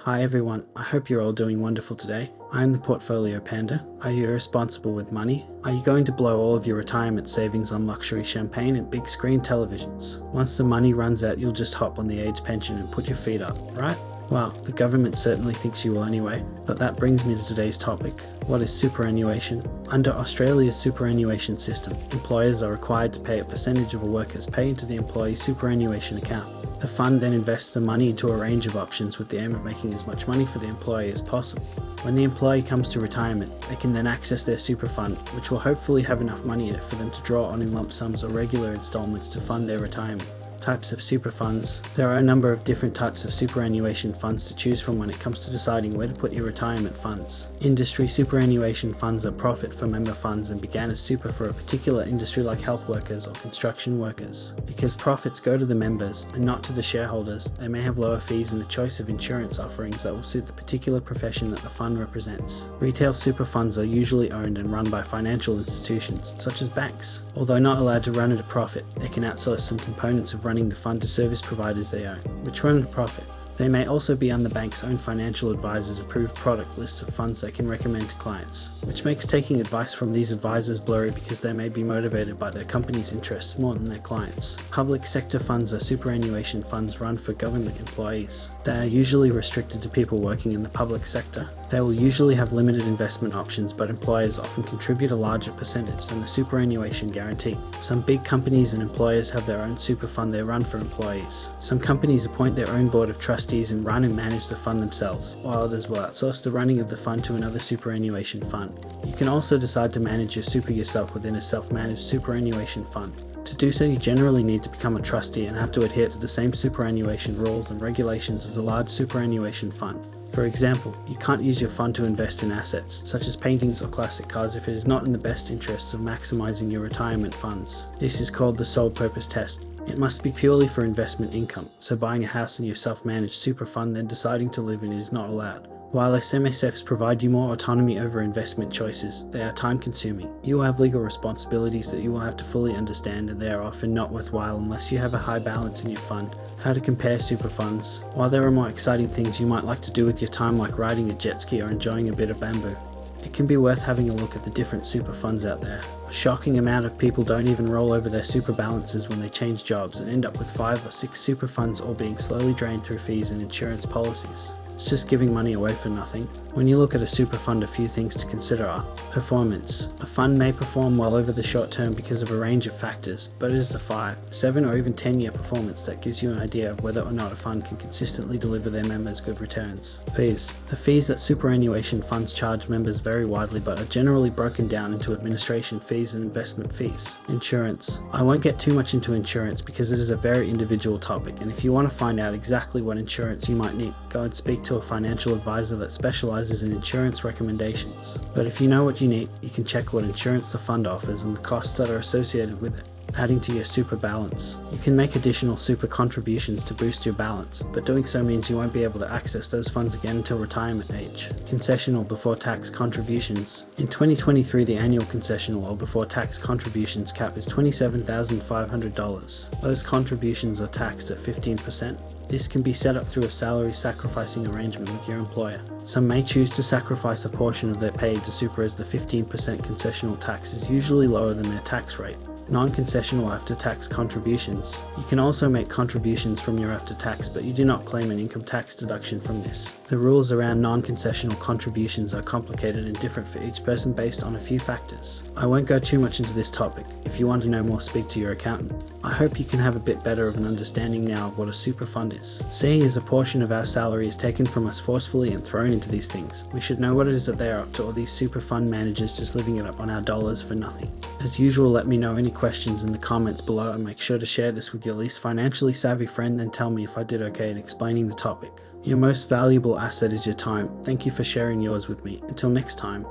Hi everyone, I hope you're all doing wonderful today. I am the Portfolio Panda. Are you irresponsible with money? Are you going to blow all of your retirement savings on luxury champagne and big screen televisions? Once the money runs out, you'll just hop on the age pension and put your feet up, right? Well, the government certainly thinks you will anyway, but that brings me to today's topic. What is superannuation? Under Australia's superannuation system, employers are required to pay a percentage of a worker's pay into the employee superannuation account. The fund then invests the money into a range of options with the aim of making as much money for the employee as possible. When the employee comes to retirement, they can then access their super fund, which will hopefully have enough money in it for them to draw on in lump sums or regular installments to fund their retirement. Types of super funds. There are a number of different types of superannuation funds to choose from when it comes to deciding where to put your retirement funds. Industry superannuation funds are profit for member funds and began as super for a particular industry like health workers or construction workers. Because profits go to the members and not to the shareholders, they may have lower fees and a choice of insurance offerings that will suit the particular profession that the fund represents. Retail super funds are usually owned and run by financial institutions, such as banks. Although not allowed to run at a profit, they can outsource some components of running the fund to service providers they own, which run at a profit. They may also be on the bank's own financial advisors' approved product lists of funds they can recommend to clients, which makes taking advice from these advisors blurry because they may be motivated by their company's interests more than their clients. Public sector funds are superannuation funds run for government employees. They are usually restricted to people working in the public sector. They will usually have limited investment options, but employers often contribute a larger percentage than the superannuation guarantee. Some big companies and employers have their own super fund they run for employees. Some companies appoint their own board of trustees and run and manage the fund themselves, while others will outsource the running of the fund to another superannuation fund. You can also decide to manage your super yourself within a self-managed superannuation fund. To do so, you generally need to become a trustee and have to adhere to the same superannuation rules and regulations as a large superannuation fund. For example, you can't use your fund to invest in assets, such as paintings or classic cars, if it is not in the best interests of maximizing your retirement funds. This is called the sole purpose test. It must be purely for investment income, so buying a house in your self-managed super fund then deciding to live in it is not allowed. While SMSFs provide you more autonomy over investment choices, they are time-consuming. You will have legal responsibilities that you will have to fully understand, and they are often not worthwhile unless you have a high balance in your fund. How to compare super funds. While there are more exciting things you might like to do with your time, like riding a jet ski or enjoying a bit of bamboo, it can be worth having a look at the different super funds out there. A shocking amount of people don't even roll over their super balances when they change jobs and end up with 5 or 6 super funds all being slowly drained through fees and insurance policies. It's just giving money away for nothing. When you look at a super fund, a few things to consider are performance. A fund may perform well over the short term because of a range of factors, but it is the 5, 7 or even 10-year performance that gives you an idea of whether or not a fund can consistently deliver their members good returns. Fees. The fees that superannuation funds charge members vary widely but are generally broken down into administration fees and investment fees. Insurance. I won't get too much into insurance because it is a very individual topic, and if you want to find out exactly what insurance you might need, go and speak to a financial advisor that specializes in insurance recommendations. But if you know what you need, you can check what insurance the fund offers and the costs that are associated with it. Adding to your super balance. You can make additional super contributions to boost your balance, but doing so means you won't be able to access those funds again until retirement age. Concessional before tax contributions. In 2023, the annual concessional or before tax contributions cap is $27,500. Those contributions are taxed at 15%. This can be set up through a salary sacrificing arrangement with your employer. Some may choose to sacrifice a portion of their pay to super, as the 15% concessional tax is usually lower than their tax rate. Non-concessional after-tax contributions. You can also make contributions from your after-tax, but you do not claim an income tax deduction from this. The rules around non-concessional contributions are complicated and different for each person based on a few factors. I won't go too much into this topic. If you want to know more, speak to your accountant. I hope you can have a bit better of an understanding now of what a super fund is. Seeing as a portion of our salary is taken from us forcefully and thrown into these things, we should know what it is that they are up to, or these super fund managers just living it up on our dollars for nothing. As usual, let me know any questions in the comments below, and make sure to share this with your least financially savvy friend, then tell me if I did okay in explaining the topic. Your most valuable asset is your time. Thank you for sharing yours with me. Until next time.